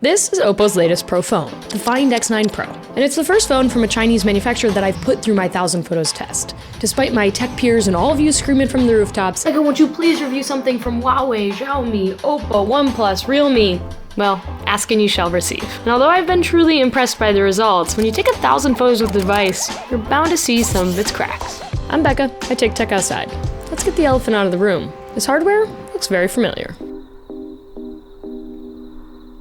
This is Oppo's latest Pro phone, the Find X9 Pro, and it's the first phone from a Chinese manufacturer that I've put through my 1,000 photos test. Despite my tech peers and all of you screaming from the rooftops, Becca, won't you please review something from Huawei, Xiaomi, Oppo, OnePlus, Realme? Well, ask and you shall receive. And although I've been truly impressed by the results, when you take 1,000 photos with the device, you're bound to see some of its cracks. I'm Becca, I take tech outside. Let's get the elephant out of the room. This hardware looks very familiar.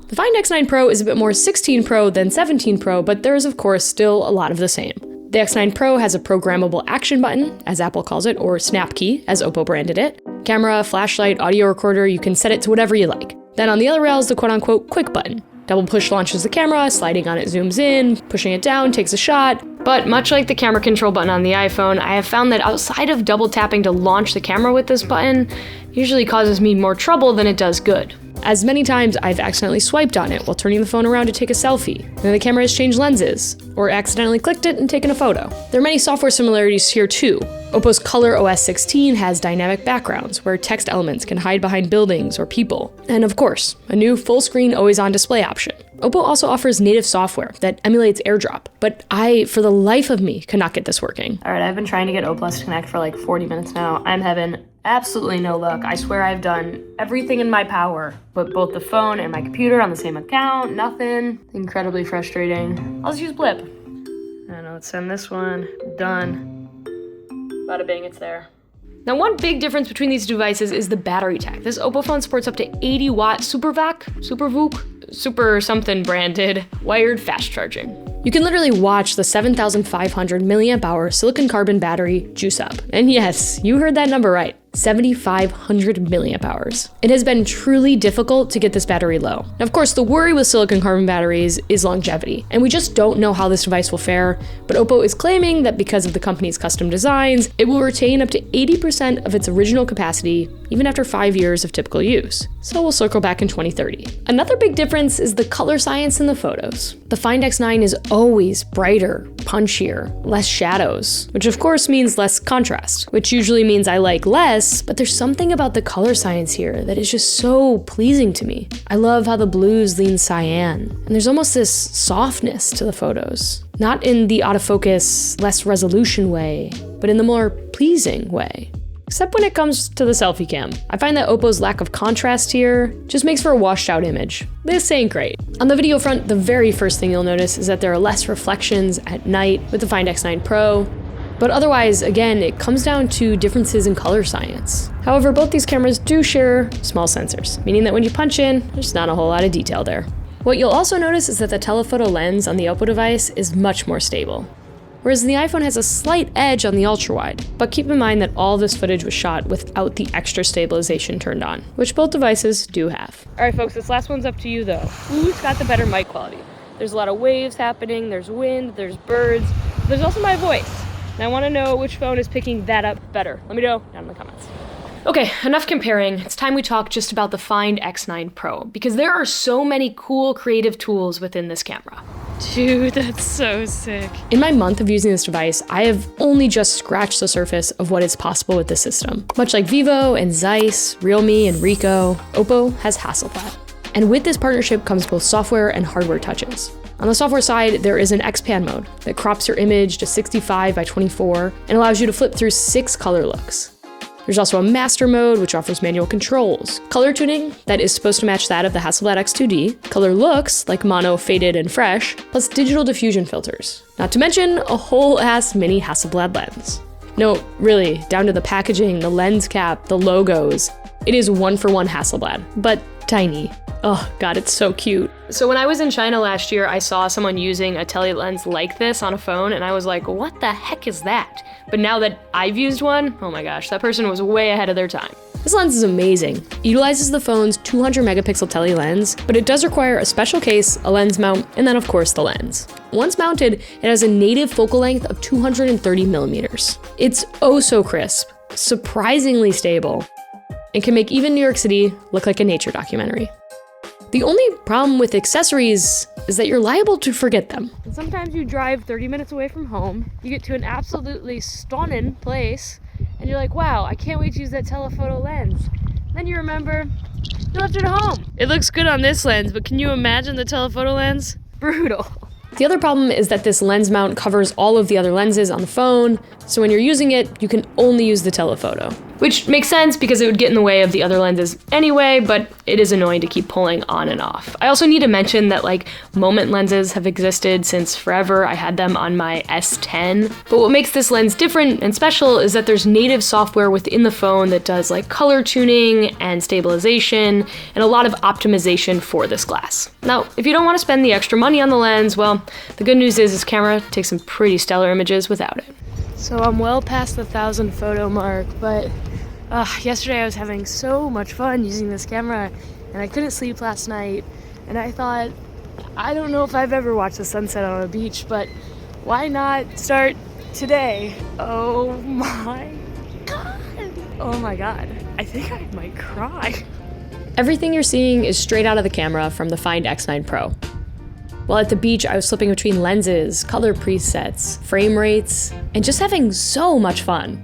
The Find X9 Pro is a bit more 16 Pro than 17 Pro, but there is of course still a lot of the same. The X9 Pro has a programmable action button, as Apple calls it, or snap key, as Oppo branded it. Camera, flashlight, audio recorder, you can set it to whatever you like. Then on the other rail is the quote-unquote quick button. Double push launches the camera, sliding on it zooms in, pushing it down takes a shot. But much like the camera control button on the iPhone, I have found that outside of double tapping to launch the camera with this button, usually causes me more trouble than it does good. As many times I've accidentally swiped on it while turning the phone around to take a selfie, and then the camera has changed lenses, or accidentally clicked it and taken a photo. There are many software similarities here too. Oppo's Color OS 16 has dynamic backgrounds, where text elements can hide behind buildings or people. And of course, a new full-screen always-on display option. Oppo also offers native software that emulates AirDrop, but I, for the life of me, cannot get this working. All right, I've been trying to get Oppo to connect for like 40 minutes now. I'm having absolutely no luck. I swear I've done everything in my power. Put both the phone and my computer on the same account, nothing. Incredibly frustrating. I'll just use Blip. I know, let's send this one, done. Bada bing, it's there. Now, one big difference between these devices is the battery tech. This Oppo phone supports up to 80-watt Super something branded wired fast charging. You can literally watch the 7,500 milliamp hour silicon carbon battery juice up. And yes, you heard that number right. 7,500 milliamp hours. It has been truly difficult to get this battery low. Now, of course, the worry with silicon carbon batteries is longevity, and we just don't know how this device will fare, but Oppo is claiming that because of the company's custom designs, it will retain up to 80% of its original capacity even after 5 years of typical use. So we'll circle back in 2030. Another big difference is the color science in the photos. The Find X9 is always brighter, punchier, less shadows, which of course means less contrast, which usually means I like less, but there's something about the color science here that is just so pleasing to me. I love how the blues lean cyan, and there's almost this softness to the photos. Not in the autofocus, less resolution way, but in the more pleasing way. Except when it comes to the selfie cam. I find that Oppo's lack of contrast here just makes for a washed out image. This ain't great. On the video front, the very first thing you'll notice is that there are less reflections at night with the Find X9 Pro. But otherwise, again, it comes down to differences in color science. However, both these cameras do share small sensors, meaning that when you punch in, there's not a whole lot of detail there. What you'll also notice is that the telephoto lens on the Oppo device is much more stable, whereas the iPhone has a slight edge on the ultra-wide. But keep in mind that all this footage was shot without the extra stabilization turned on, which both devices do have. All right, folks, this last one's up to you though. Who's got the better mic quality? There's a lot of waves happening, there's wind, there's birds, there's also my voice. And I want to know which phone is picking that up better. Let me know down in the comments. Okay, enough comparing. It's time we talk just about the Find X9 Pro, because there are so many cool creative tools within this camera. Dude, that's so sick. In my month of using this device, I have only just scratched the surface of what is possible with this system. Much like Vivo and Zeiss, Realme and Ricoh, Oppo has Hasselblad. And with this partnership comes both software and hardware touches. On the software side, there is an X-Pan mode that crops your image to 65 by 24 and allows you to flip through 6 color looks. There's also a master mode, which offers manual controls, color tuning that is supposed to match that of the Hasselblad X2D, color looks like mono, faded, and fresh, plus digital diffusion filters. Not to mention a whole ass mini Hasselblad lens. No, really, down to the packaging, the lens cap, the logos. It is one-for-one Hasselblad, but tiny. Oh god, it's so cute. So when I was in China last year, I saw someone using a tele lens like this on a phone, and I was like, what the heck is that? But now that I've used one, oh my gosh, that person was way ahead of their time. This lens is amazing. It utilizes the phone's 200 megapixel tele lens, but it does require a special case, a lens mount, and then of course the lens. Once mounted, it has a native focal length of 230 millimeters. It's oh so crisp, surprisingly stable, and can make even New York City look like a nature documentary. The only problem with accessories is that you're liable to forget them. And sometimes you drive 30 minutes away from home, you get to an absolutely stunning place, and you're like, wow, I can't wait to use that telephoto lens. Then you remember, You left it at home. It looks good on this lens, but can you imagine the telephoto lens? Brutal. The other problem is that this lens mount covers all of the other lenses on the phone, so when you're using it, you can only use the telephoto. Which makes sense because it would get in the way of the other lenses anyway, but it is annoying to keep pulling on and off. I also need to mention that moment lenses have existed since forever. I had them on my S10. But what makes this lens different and special is that there's native software within the phone that does color tuning and stabilization and a lot of optimization for this glass. Now, if you don't want to spend the extra money on the lens, well, the good news is this camera takes some pretty stellar images without it. So I'm well past the 1,000 photo mark, but yesterday I was having so much fun using this camera and I couldn't sleep last night, and I thought, I don't know if I've ever watched the sunset on a beach, but why not start today? Oh my god. Oh my god. I think I might cry. Everything you're seeing is straight out of the camera from the Find X9 Pro. While at the beach, I was flipping between lenses, color presets, frame rates, and just having so much fun.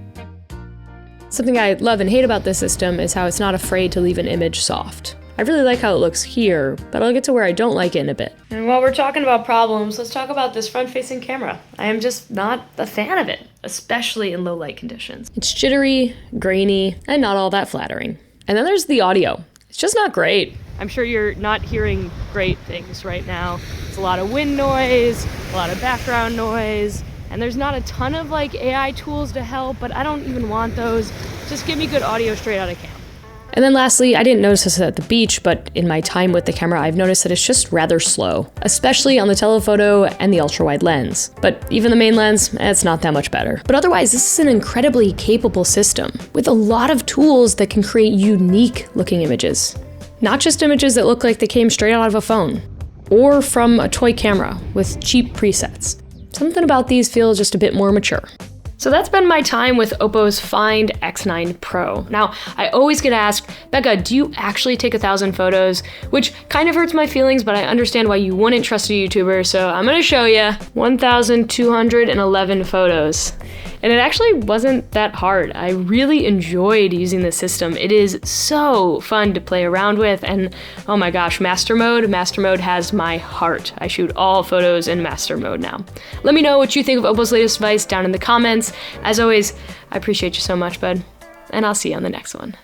Something I love and hate about this system is how it's not afraid to leave an image soft. I really like how it looks here, but I'll get to where I don't like it in a bit. And while we're talking about problems, let's talk about this front-facing camera. I am just not a fan of it, especially in low light conditions. It's jittery, grainy, and not all that flattering. And then there's the audio. It's just not great. I'm sure you're not hearing great things right now. It's a lot of wind noise, a lot of background noise, and there's not a ton of AI tools to help, but I don't even want those. Just give me good audio straight out of cam. And then lastly, I didn't notice this at the beach, but in my time with the camera, I've noticed that it's just rather slow, especially on the telephoto and the ultra-wide lens. But even the main lens, it's not that much better. But otherwise, this is an incredibly capable system with a lot of tools that can create unique looking images. Not just images that look like they came straight out of a phone or from a toy camera with cheap presets. Something about these feels just a bit more mature. So that's been my time with Oppo's Find X9 Pro. Now, I always get asked, Becca, do you actually take 1,000 photos? Which kind of hurts my feelings, but I understand why you wouldn't trust a YouTuber, so I'm gonna show you 1,211 photos. And it actually wasn't that hard. I really enjoyed using this system. It is so fun to play around with, and oh my gosh, Master Mode has my heart. I shoot all photos in Master Mode now. Let me know what you think of Oppo's latest device down in the comments. As always, I appreciate you so much, bud, and I'll see you on the next one.